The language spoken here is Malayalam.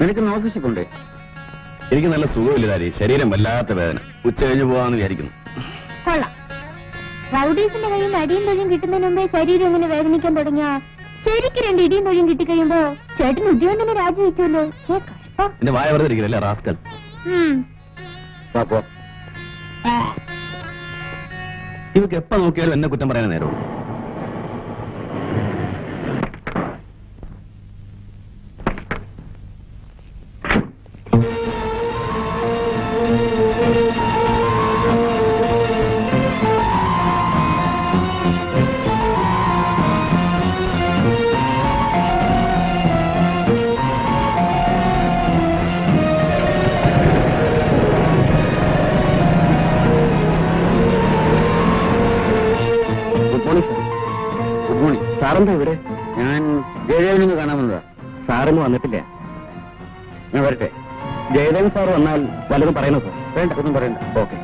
നിനക്ക് ഓഫീസിൽ കൊണ്ടേ? എനിക്ക് നല്ല സുഖമില്ലാരി, ശരീരം വല്ലാത്ത വേദന. ഉച്ച കഴിഞ്ഞ് പോവാന്ന് വിചാരിക്കുന്നു. കൊള്ളാം. റൗഡീസിന്റെ കയ്യിൽ നിന്ന് അടിയും തൊഴിയും കിട്ടുന്നതിന് മുമ്പേ ശരീരം ഇങ്ങനെ വേദനിക്കാൻ തുടങ്ങിയ ശരിക്കും 2 ഇടിയും തൊഴിയും കിട്ടിക്കഴിയുമ്പോ ചേട്ടന് ഉദ്യോഗം തന്നെ രാജിവെക്കുമല്ലോ. എന്റെ വായ വെറുതെ ഇരിക്കില്ലല്ലേ റാസ്കൽ. ഇവക്ക് എപ്പ നോക്കിയാലും എന്നെ കുറ്റം പറയാൻ നേരമുള്ളൂ. സാറെന്താ ഇവിടെ? ഞാൻ ജയദേവനൊന്ന് കാണാൻ വന്നതാ. സാറൊന്നും വന്നിട്ടില്ല. ഞാൻ വരട്ടെ? ജയദേവൻ സാർ വന്നാൽ വല്ലതും പറയണോ സാർ? വേണ്ട, ഒന്നും പറയണ്ട. ഓക്കെ.